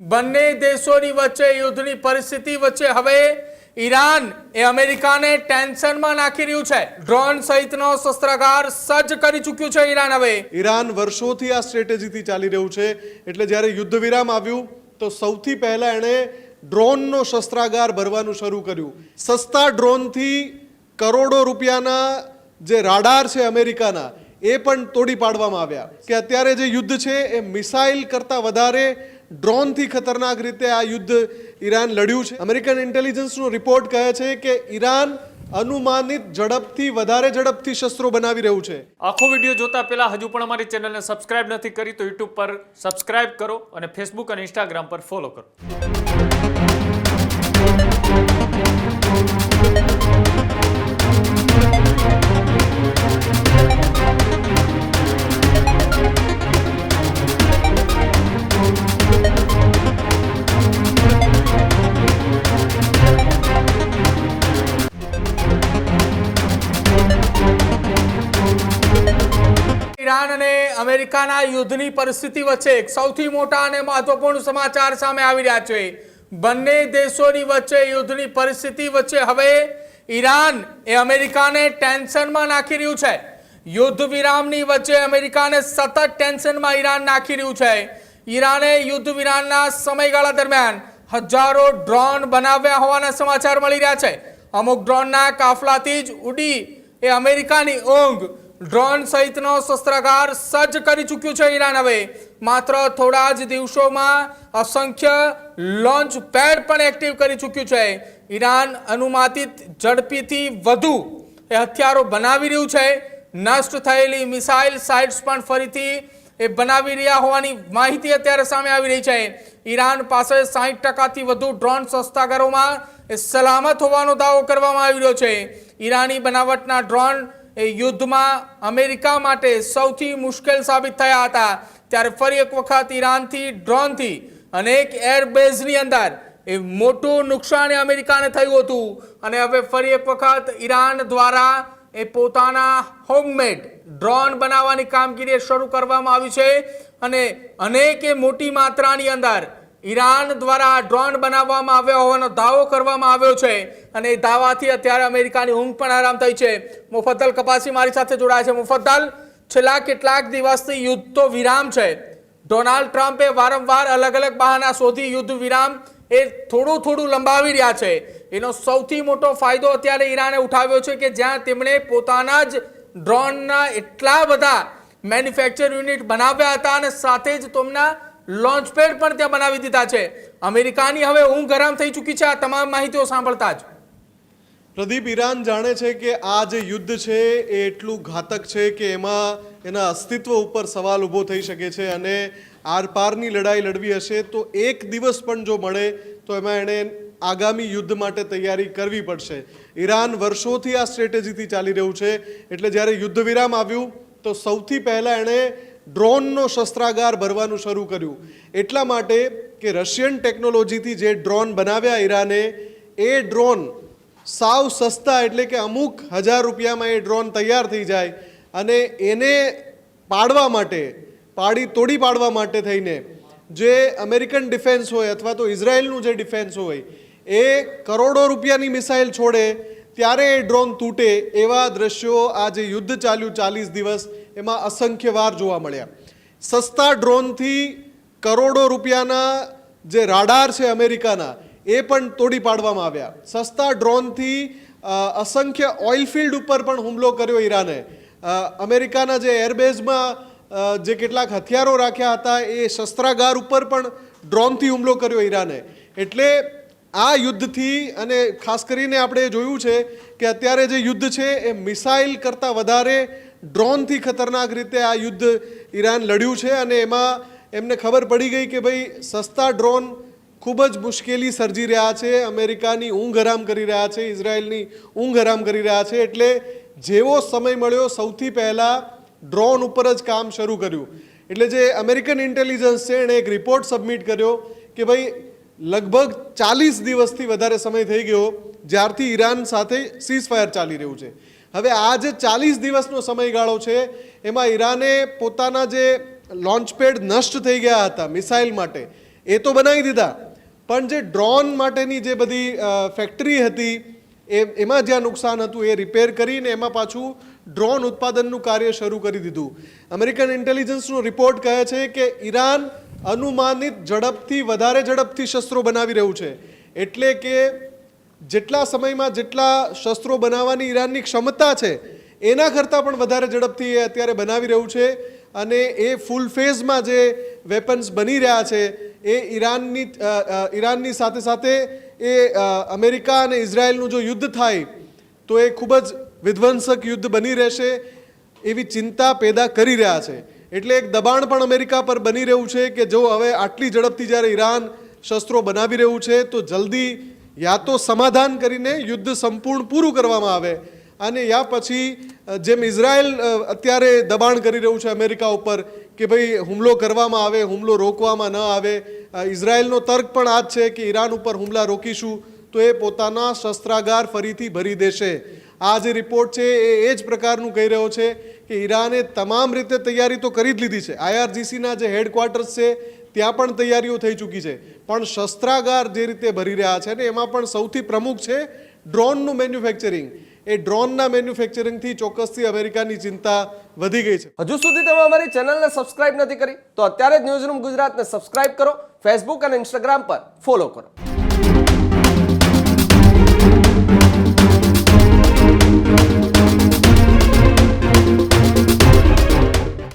બંને દેશોની વચ્ચે યુદ્ધની પરિસ્થિતિ વચ્ચે હવે ઈરાન અમેરિકાને ટેન્શનમાં નાખી રહ્યું છે। ડ્રોન સહિતનો શસ્ત્રાગાર સજ્જ કરી ચૂક્યું છે ઈરાન। હવે ઈરાન વર્ષોથી આ સ્ટ્રેટેજીથી ચાલી રહ્યું છે। એટલે જ્યારે યુદ્ધ વિરામ આવ્યું તો સૌથી પહેલા એણે ડ્રોનનો શસ્ત્રાગાર ભરવાનું શરૂ કર્યું। સસ્તા ડ્રોનથી કરોડો રૂપિયાના જે રાડાર છે અમેરિકાના એ પણ તોડી પાડવામાં આવ્યા કે અત્યારે જે યુદ્ધ છે એ મિસાઇલ કરતાં વધારે ડ્રોનથી ખતરનાક રીતે આ યુદ્ધ ઈરાન લડ્યું છે। અમેરિકન ઇન્ટેલિજન્સનો રિપોર્ટ કહે છે કે ઈરાન અનુમાનિત ઝડપથી વધારે ઝડપથી શસ્ત્રો બનાવી રહ્યું છે। આખો વિડીયો જોતા પહેલા હજુ પણ અમારી ચેનલને સબસ્ક્રાઇબ નથી કરી તો યુટ્યુબ પર સબસ્ક્રાઇબ કરો અને ફેસબુક અને ઇન્સ્ટાગ્રામ પર ફોલો કરો। ઈરાન અને અમેરિકાના યુદ્ધની પરિસ્થિતિ વચ્ચે એક સૌથી મોટા અને મહત્વપૂર્ણ સમાચાર સામે આવી રહ્યા છે। બંને દેશોની વચ્ચે યુદ્ધની પરિસ્થિતિ વચ્ચે હવે ઈરાન અમેરિકાને ટેન્શનમાં નાખી રહ્યું છે। યુદ્ધ વિરામની વચ્ચે અમેરિકાને સતત ટેન્શનમાં ઈરાન નાખી રહ્યું છે। ઈરાને યુદ્ધ વિરામના સમયગાળા દરમિયાન હજારો ડ્રોન બનાવ્યા હોવાના સમાચાર મળી રહ્યા છે। અમુક ડ્રોનના કાફલાથી જ ઉડી અમેરિકાની ઊંઘ ડ્રોન સહિતનો શસ્ત્રાગાર સજ્જ કરી ચૂક્યું છે ઈરાન। હવે માત્ર થોડા જ દિવસોમાં અસંખ્ય લોન્ચ પેડ પણ એક્ટિવ કરી ચૂક્યું છે। ઈરાન અનુમાનિત ઝડપીથી વધુ હથિયારો બનાવી રહ્યું છે। નષ્ટ થયેલી મિસાઇલ સાઇટ્સ પણ ફરીથી બનાવી રહ્યા હોવાની માહિતી અત્યારે સામે આવી રહી છે। ઈરાન પાસે 60%થી વધુ ડ્રોન શસ્ત્રાગારોમાં સલામત હોવાનો દાવો કરવામાં આવી રહ્યો છે। ઈરાની બનાવટના ડ્રોન યુદ્ધમાં અમેરિકા માટે સૌથી મુશ્કેલ સાબિત થયા હતા। ત્યારે ફરી એક વખત ઈરાનથી ડ્રોનથી અનેક એરબેઝની અંદર મોટું નુકસાન અમેરિકાને થયું હતું અને હવે ફરી એક વખત ઈરાન દ્વારા પોતાના હોમમેડ ડ્રોન બનાવવાની કામગીરી શરૂ કરવામાં આવી છે અને અનેક મોટી માત્રાની અંદર ઈરાન દ્વારા ડ્રોન બનાવવામાં આવ્યા હોવાનો દાવો કરવામાં આવ્યો છે અને એ દાવાથી અત્યારે અમેરિકાની ઊંઘ પણ આરામ થઈ છે। મુફદ્દલ કપાસી મારી સાથે જોડાયા છે। મુફદ્દલ, છેલ્લા કેટલાક દિવસથી યુદ્ધ તો વિરામ છે। ડોનાલ્ડ ટ્રમ્પે વારંવાર અલગ અલગ બહાના શોધી યુદ્ધ વિરામ થોડું લંબાવી રહ્યા છે। એનો સૌથી મોટો ફાયદો અત્યારે ઈરાને ઉઠાવ્યો છે કે જ્યાં તેમણે પોતાના જ ડ્રોનના એટલા બધા મેન્યુફેક્ચર યુનિટ બનાવ્યા હતા અને સાથે જ તેમના લોન્ચ પેડ પણ ત્યાં બનાવી દીધા છે। અમેરિકાની હવે ઊંઘ ગરમ થઈ ચૂકી છે આ તમામ માહિતીઓ સાંભળતા જ। પ્રદીપ, ઈરાન જાણે છે કે આ જે યુદ્ધ છે એ એટલું ઘાતક છે કે એમાં એના અસ્તિત્વ ઉપર સવાલ ઊભો થઈ શકે છે અને આરપારની લડાઈ લડવી હશે તો એક દિવસ પણ જો મળે તો એમાં એણે આગામી યુદ્ધ માટે તૈયારી કરવી પડશે। ઈરાન વર્ષોથી આ સ્ટ્રેટેજીથી ચાલી રહ્યું છે। એટલે જ્યારે યુદ્ધ વિરામ આવ્યું તો સૌથી પહેલાં એણે ડ્રોનનો શસ્ત્રાગાર ભરવાનું શરૂ કર્યું। એટલા માટે કે રશિયન ટેકનોલોજીથી જે ડ્રોન બનાવ્યા ઈરાને એ ડ્રોન સાવ સસ્તા એટલે કે અમુક હજાર રૂપિયામાં એ ડ્રોન તૈયાર થઈ જાય અને એને પાડવા માટે તોડી પાડવા માટે થઈને જે અમેરિકન ડિફેન્સ હોય અથવા તો ઇઝરાયલનું જે ડિફેન્સ હોય એ કરોડો રૂપિયાની મિસાઇલ છોડે ત્યારે એ ડ્રોન તૂટે એવા દ્રશ્યો આ જે યુદ્ધ ચાલ્યું 40 દિવસ એમાં અસંખ્ય વાર જોવા મળ્યા। સસ્તા ડ્રોનથી કરોડો રૂપિયાના જે રાડાર છે અમેરિકાના એ પણ તોડી પાડવામાં આવ્યા। સસ્તા ડ્રોનથી અસંખ્ય ઓઇલ ફિલ્ડ ઉપર પણ હુમલો કર્યો ઈરાને। અમેરિકાના જે એરબેઝમાં જે કેટલાક હથિયારો રાખ્યા હતા એ શસ્ત્રાગાર ઉપર પણ ડ્રોનથી હુમલો કર્યો ઈરાને। એટલે આ યુદ્ધથી અને ખાસ કરીને આપણે જોયું છે કે અત્યારે જે યુદ્ધ છે એ મિસાઇલ કરતાં વધારે ડ્રોનથી ખતરનાક રીતે આ યુદ્ધ ઈરાન લડ્યું છે અને એમાં એમને ખબર પડી ગઈ કે ભાઈ સસ્તા ડ્રોન ખૂબ જ મુશ્કેલી સર્જી રહ્યા છે, અમેરિકાની ઊંઘ હરામ કરી રહ્યા છે, ઇઝરાયલની ઊંઘ હરામ કરી રહ્યા છે। એટલે જેવો સમય મળ્યો સૌથી પહેલાં ડ્રોન ઉપર જ કામ શરૂ કર્યું। એટલે જે અમેરિકન ઇન્ટેલિજન્સ છે એણે એક રિપોર્ટ સબમિટ કર્યો કે ભાઈ લગભગ 40 દિવસથી વધારે સમય થઈ ગયો જ્યારથી ઈરાન સાથે સીઝફાયર ચાલી રહ્યું છે। હવે આ જે 40 દિવસનો સમયગાળો છે એમાં ઈરાને પોતાના જે લોન્ચ પેડ નષ્ટ થઈ ગયા હતા મિસાઇલ માટે એ તો બનાવી દીધા, પણ જે ડ્રોન માટેની જે બધી ફેક્ટરી હતી એમાં જ્યાં નુકસાન હતું એ રિપેર કરીને એમાં પાછું ડ્રોન ઉત્પાદનનું કાર્ય શરૂ કરી દીધું. અમેરિકન ઇન્ટેલિજન્સનો રિપોર્ટ કહે છે કે ઈરાન અનુમાનિત ઝડપથી વધારે ઝડપથી શસ્ત્રો બનાવી રહ્યું છે. એટલે કે જેટલા સમયમાં જેટલા શસ્ત્રો બનાવવાની ઈરાનની ક્ષમતા છે એના કરતાં પણ વધારે ઝડપથી એ અત્યારે બનાવી રહ્યું છે. અને એ ફૂલ ફેઝમાં જે વેપન્સ બની રહ્યા છે એ ઈરાનની સાથે સાથે એ અમેરિકા અને ઇઝરાયલનું જો યુદ્ધ થાય તો એ ખૂબ જ વિધ્વંસક યુદ્ધ બની રહેશે એવી ચિંતા પેદા કરી રહ્યા છે. એટલે એક દબાણ પણ અમેરિકા પર બની રહ્યું છે કે જો હવે આટલી ઝડપથી જ્યારે ઈરાન શસ્ત્રો બનાવી રહ્યું છે તો જલ્દી યા તો સમાધાન કરીને યુદ્ધ સંપૂર્ણ પૂરું કરવામાં આવે, અને યા પછી જેમ ઇઝરાયલ અત્યારે દબાણ કરી રહ્યું છે અમેરિકા ઉપર કે ભાઈ હુમલો કરવામાં આવે, હુમલો રોકવામાં ન આવે. ઇઝરાયલનો તર્ક પણ આ જ છે કે ઈરાન ઉપર હુમલા રોકીશું તો એ પોતાના શસ્ત્રાગાર ફરીથી ભરી દેશે. આ જે રિપોર્ટ છે એ જ પ્રકારનું કહી રહ્યો છે કે ઈરાને તમામ રીતે તૈયારી તો કરી જ લીધી છે. IRGCના જે હેડક્વાર્ટર્સ છે ત્યાં પણ તૈયારીઓ થઈ ચૂકી છે, પણ શસ્ત્રાગાર જે રીતે ભરી રહ્યા છે ને એમાં પણ સૌથી પ્રમુખ છે ડ્રોનનું મેન્યુફેક્ચરિંગ. એ ડ્રોનના મેન્યુફેક્ચરિંગથી ચોક્કસથી અમેરિકાની ચિંતા વધી ગઈ છે. હજુ સુધી તમે અમારી ચેનલને સબસ્ક્રાઇબ નથી કરી તો અત્યારે જ ન્યૂઝરૂમ ગુજરાતને સબસ્ક્રાઇબ કરો, ફેસબુક અને ઇન્સ્ટાગ્રામ પર ફોલો કરો.